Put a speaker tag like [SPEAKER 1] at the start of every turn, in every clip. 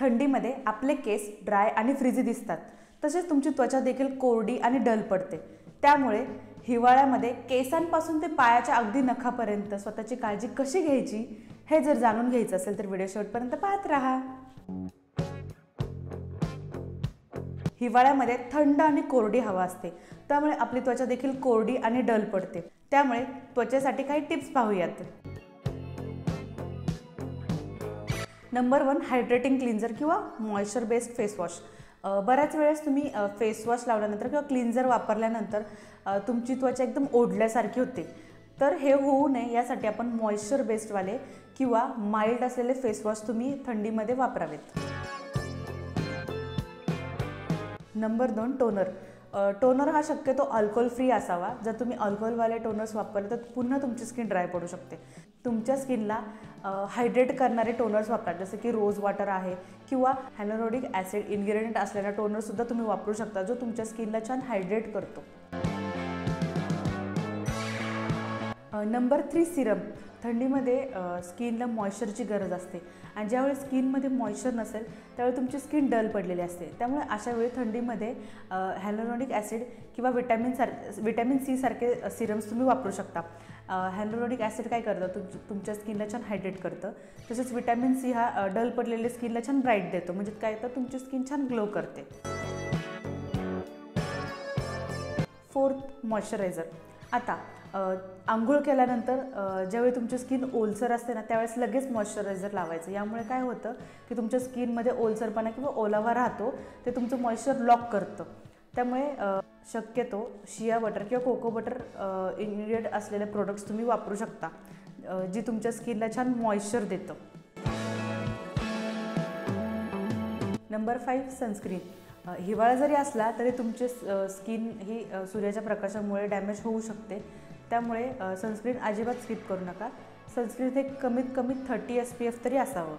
[SPEAKER 1] थंडीमध्ये आपले केस ड्राय आणि फ्रीजी दिसतात, तसेच तुमची त्वचा देखील कोरडी आणि डल पडते। त्यामुळे हिवाळ्यामध्ये केसांपासून ते पायाच्या अगदी नखापर्यंत स्वतःची काळजी कशी घ्यायची हे जर जाणून घ्यायचं असेल तर व्हिडिओ शेवटपर्यंत पाहत राहा। हिवाळ्यामध्ये थंड आणि कोरडी हवा असते, त्यामुळे आपली त्वचा देखील कोरडी आणि डल पडते। त्यामुळे त्वचेसाठी काही टिप्स पाहूयात। नंबर 1, हायड्रेटिंग क्लीन्झर किंवा मॉइश्चर बेस्ड फेस वॉश। बऱ्याच वेळेस तुम्ही फेस वॉश लावल्यानंतर किंवा क्लीन्झर वापरल्यानंतर तुमची त्वचा एकदम ओढल्यासारखी होते, तर हे होऊ नये यासाठी आपण मॉइश्चर बेस्डवाले किंवा माइल्ड असलेले फेस वॉश तुम्ही थंडीमध्ये वापरावेत। Number 2, toner. टोनर हा शक्यतो अल्कोहोल फ्री असावा। जर तुम्ही अल्कोहोलवाले टोनर्स वापरले तर पुन्हा तुमची स्किन ड्राय पडू शकते। तुमच्या स्किनला हायड्रेट करणारे टोनर्स वापरा, जसे की रोज वॉटर आहे किंवा हायलुरोनिक ॲसिड इन्ग्रेडियंट असलेला टोनरसुद्धा तुम्ही वापरू शकता, जो तुमच्या स्किनला छान हायड्रेट करतो। Number 3, Serum. थंडीमध्ये स्किनला मॉइश्चरची गरज असते आणि ज्यावेळी स्किनमध्ये मॉइश्चर नसेल त्यावेळी तुमची स्किन डल पडलेली असते। त्यामुळे अशा वेळी थंडीमध्ये हायलुरोनिक ॲसिड किंवा विटॅमिन सी सारखे सिरम्स तुम्ही वापरू शकता। हायलुरोनिक ॲसिड काय करतं, तुमच्या स्किनला छान हायड्रेट करतं, तसेच विटॅमिन सी हा डल पडलेल्या स्किनला छान ब्राईट देतो, म्हणजे काय तर तुमची स्किन छान ग्लो करते। 4th, moisturiser. आता आंघोळ केल्यानंतर ज्यावेळी तुमची स्किन ओलसर असते ना, त्यावेळेस लगेच मॉइश्चरायझर लावायचं। यामुळे काय होतं की तुमच्या स्किनमध्ये ओलसरपणा किंवा ओलावा राहतो, ते तुमचं मॉइश्चर लॉक करतं। त्यामुळे शक्यतो शिया बटर किंवा कोको बटर इन्ग्रेडियंट असलेले प्रोडक्ट्स तुम्ही वापरू शकता, जी तुमच्या स्किनला छान मॉइश्चर देतं। Number 5, sunscreen. हिवाळा जरी असला तरी तुमचे स्किन ही सूर्याच्या प्रकाशामुळे डॅमेज होऊ शकते, त्यामुळे सनस्क्रीन अजिबात स्किप करू नका। सनस्क्रीन हे कमीत कमी 30 SPF तरी असावं।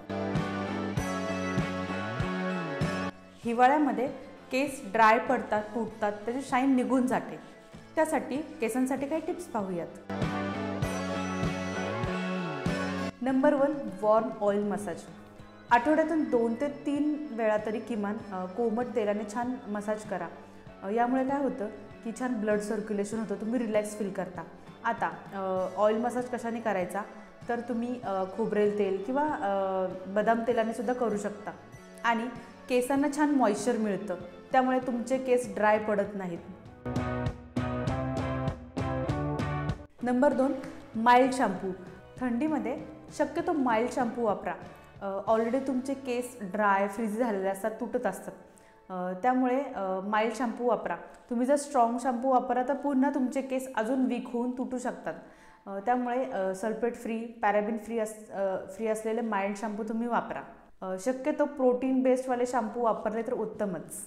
[SPEAKER 1] हिवाळ्यामध्ये केस ड्राय पडतात, तुटतात, त्याची शाईन निघून जाते। त्यासाठी केसांसाठी काही टिप्स पाहूयात। Number 1, warm oil massage. आठवड्यातून 2 ते 3 वेळा तरी किमान कोमट तेलाने छान मसाज करा। यामुळे काय होतं की छान ब्लड सर्क्युलेशन होतं, तुम्ही रिलॅक्स फील करता। आता ऑइल मसाज कशाने करायचा, तर तुम्ही खोबरेल तेल किंवा बदाम तेलाने सुद्धा करू शकता आणि केसांना छान मॉइश्चर मिळतं, त्यामुळे तुमचे केस ड्राय पडत नाहीत। Number 2, mild shampoo. थंडीमध्ये शक्यतो माइल्ड शॅम्पू वापरा। ऑलरेडी तुमचे केस ड्राय फ्रीजी झालेले असतात, तुटत असतात, त्यामुळे माइल्ड शॅम्पू वापरा। तुम्ही जर स्ट्रॉंग शॅम्पू वापरा तर पुन्हा तुमचे केस अजून वीक होऊन तुटू शकतात। त्यामुळे सल्फेट फ्री, पॅराबिन फ्री असलेले माइल्ड शॅम्पू तुम्ही वापरा। शक्यतो प्रोटीन बेस्डवाले शॅम्पू वापरले तर उत्तमच।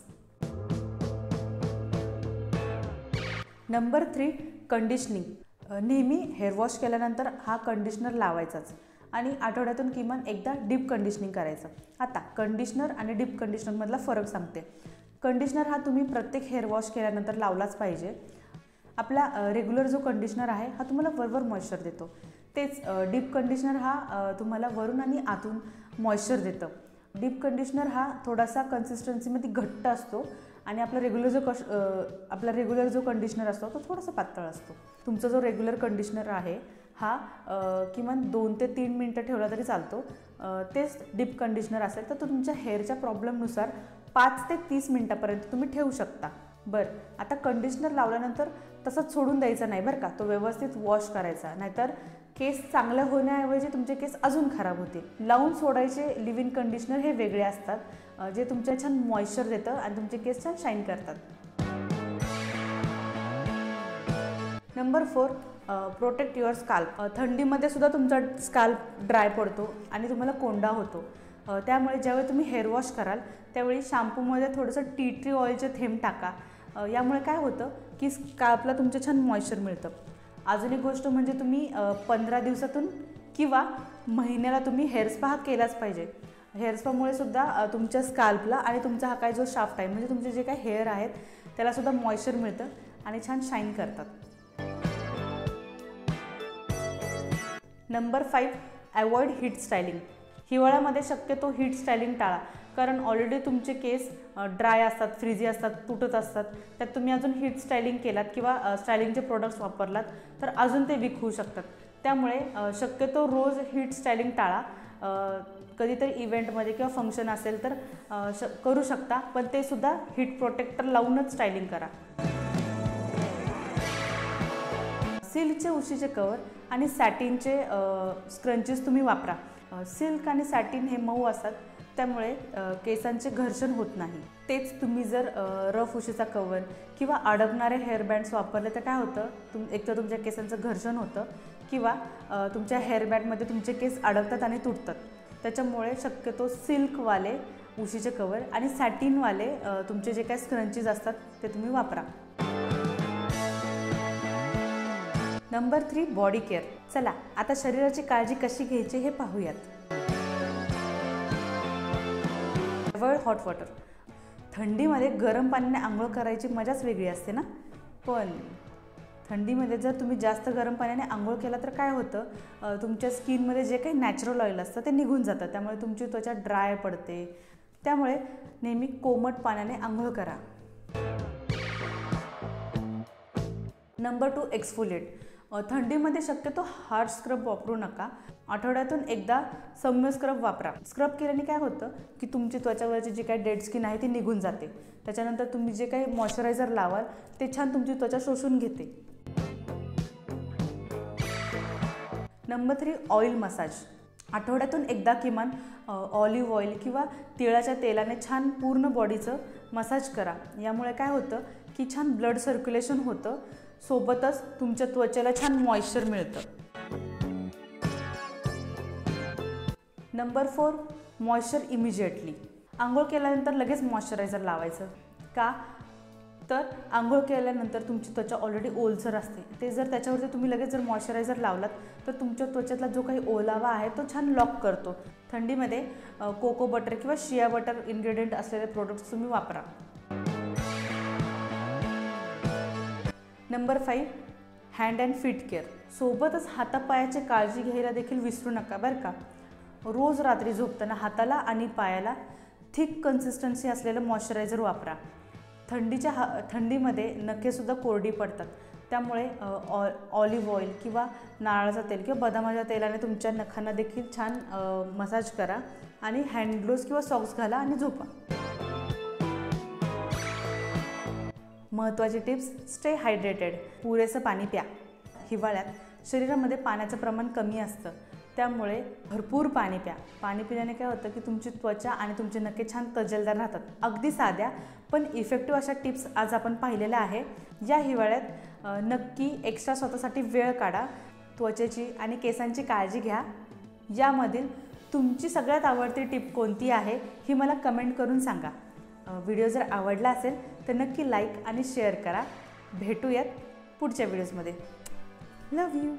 [SPEAKER 1] Number 3, conditioning. नेहमी हेअर वॉश केल्यानंतर हा कंडिशनर लावायचाच आणि आठवड्यातून किमान एकदा डीप कंडिशनिंग करायचं। आता कंडिशनर आणि डीप कंडिशनरमधला फरक सांगते। कंडिशनर हा तुम्ही प्रत्येक हेअर वॉश केल्यानंतर लावलाच पाहिजे। आपला रेग्युलर जो कंडिशनर आहे हा तुम्हाला वरवर मॉइश्चर देतो, तेच डीप कंडिशनर हा तुम्हाला वरून आणि आतून मॉइश्चर देतं। डीप कंडिशनर हा थोडासा कन्सिस्टन्सीमध्ये घट्ट असतो आणि आपला रेग्युलर जो कंडिशनर असतो तो थोडासा पातळ असतो। तुमचा जो रेग्युलर कंडिशनर आहे हा किमान 2 ते 3 मिनटं ठेवला तरी चालतो। तेच डीप कंडिशनर असेल तर तुमच्या हेअरच्या प्रॉब्लेमनुसार 5 ते 30 मिनटापर्यंत तुम्ही ठेवू शकता। बरं, आता कंडिशनर लावल्यानंतर तसंच सोडून द्यायचं नाही बरं का, तो व्यवस्थित वॉश करायचा, नाहीतर केस चांगलं होण्याऐवजी तुमचे केस अजून खराब होतील। लावून सोडायचे लिव्ह इन कंडिशनर हे वेगळे असतात, जे तुमच्या छान मॉइश्चर देतं आणि तुमचे केस छान शाईन करतात। Number 4, protect your scalp. थंडीमध्ये सुद्धा तुमचा स्काल्प ड्राय पडतो आणि तुम्हाला कोंडा होतो, त्यामुळे ज्यावेळी तुम्ही हेअर वॉश कराल त्यावेळी शॅम्पूमध्ये थोडंसं टी ट्री ऑइलचे थेंब टाका। यामुळे काय होतं की स्काल्पला तुमचं छान मॉइश्चर मिळतं। अजून एक गोष्ट म्हणजे तुम्ही 15 दिवसातून किंवा महिन्याला तुम्ही हेअर स्पा हा केलाच पाहिजे। हेअर स्पामुळे सुद्धा तुमच्या स्काल्पला आणि तुमचा हा काय जो शाफ्ट आहे म्हणजे तुमचे जे काही हेअर आहेत त्याला सुद्धा मॉइश्चर मिळतं आणि छान शाईन करतात। Number 5, avoid heat styling. हिवाळ्यामध्ये शक्यतो हीट स्टायलिंग टाळा, कारण ऑलरेडी तुमचे केस ड्राय असतात, फ्रिझी असतात, तुटत असतात. त्यात तुम्ही अजून हीट स्टायलिंग केलात किंवा स्टायलिंगचे प्रोडक्ट्स वापरलात तर अजून ते वीक होऊ शकतात. त्यामुळे शक्यतो रोज हीट स्टायलिंग टाळा. कधीतरी इव्हेंटमध्ये किंवा फंक्शन असेल तर करू शकता, पण ते सुद्धा हीट प्रोटेक्टर लावूनच स्टायलिंग करा. सिल्कचे उशीचे कवर आणि सॅटिनचे स्क्रंचेस तुम्ही वापरा. सिल्क आणि सॅटिन हे मऊ असतात, त्यामुळे केसांचे घर्षण होत नाही. तेच तुम्ही जर रफ उशीचा कवर किंवा अडकणारे हेअरबँड्स वापरले तर काय होतं, एकतर तुमच्या केसांचं घर्षण होतं किंवा तुमच्या हेअरबँडमध्ये तुमचे केस अडकतात आणि तुटतात. त्याच्यामुळे शक्यतो सिल्कवाले उशीचे कवर आणि सॅटिनवाले तुमचे जे काही स्क्रंचीज असतात ते तुम्ही वापरा. Number 3 body care. चला आता शरीराची काळजी कशी घ्यायची हे पाहूयात. Avoid hot water. थंडीमध्ये गरम पाण्याने आंघोळ करायची मजाच वेगळी असते ना, पण थंडीमध्ये जर तुम्ही जास्त गरम पाण्याने आंघोळ केला तर काय होतं, तुमच्या स्किनमध्ये जे काही नॅचरल ऑइल असतं ते निघून जातं, त्यामुळे तुमची त्वचा ड्राय पडते. त्यामुळे नेहमी कोमट पाण्याने आंघोळ करा. Number 2 exfoliate. थंडीमध्ये शक्यतो हार्ड स्क्रब वापरू नका. आठवड्यातून एकदा सौम्य स्क्रब वापरा. स्क्रब केल्याने काय होतं की तुमची त्वचावरची जी काही डेड स्किन आहे ती निघून जाते. त्याच्यानंतर तुम्ही जे काही मॉइश्चरायझर लावाल ते छान तुमची त्वचा शोषून घेते. Number 3 oil massage. आठवड्यातून एकदा किमान ऑलिव्ह ऑइल किंवा तिळाच्या तेलाने छान पूर्ण बॉडीचं मसाज करा. यामुळे काय होतं की छान ब्लड सर्क्युलेशन होतं, सोबतच तुमच्या त्वचेला छान मॉइश्चर मिळतं. Number 4 moisture immediately. आंघोळ केल्यानंतर लगेच मॉइश्चरायझर लावायचं. का तर आंघोळ केल्यानंतर तुमची त्वचा ऑलरेडी ओलसर असते, ते जर त्याच्यावरती तुम्ही लगेच जर मॉइश्चरायझर लावलात तर तुमच्या त्वचेतला जो काही ओलावा आहे तो छान लॉक करतो. थंडीमध्ये कोको बटर किंवा शिया बटर इन्ग्रेडियंट असलेले प्रोडक्ट्स तुम्ही वापरा. Number 5 hand and feet care. सोबतच हातापायाची काळजी घ्यायला देखील विसरू नका बरं का. रोज रात्री झोपताना हाताला आणि पायाला थिक कन्सिस्टन्सी असलेलं मॉइश्चरायझर वापरा. थंडीमध्ये नखेसुद्धा कोरडी पडतात, त्यामुळे ऑलिव्ह ऑइल किंवा नारळाचं तेल किंवा बदामाच्या तेलाने तुमच्या नखांना देखील छान मसाज करा आणि हँड ग्लोव्ज किंवा सॉक्स घाला आणि झोपा. महत्त्वाची टिप्स: स्टे हायड्रेटेड. पुरेसं पाणी प्या. हिवाळ्यात शरीरामध्ये पाण्याचं प्रमाण कमी असतं, त्यामुळे भरपूर पाणी प्या. पाणी पिल्याने काय होतं की तुमची त्वचा आणि तुमचे नखे छान तजेलदार राहतात. अगदी साध्या पण इफेक्टिव्ह अशा टिप्स आज आपण पाहिलेल्या आहे. या हिवाळ्यात नक्की एक्स्ट्रा स्वतःसाठी वेळ काढा. त्वचेची आणि केसांची काळजी घ्या. यामधील तुमची सगळ्यात आवडती टिप कोणती आहे ही मला कमेंट करून सांगा. व्हिडिओ जर आवडला असेल तर नक्की लाईक आणि शेअर करा. भेटूयात पुढच्या व्हिडिओजमध्ये. Love you.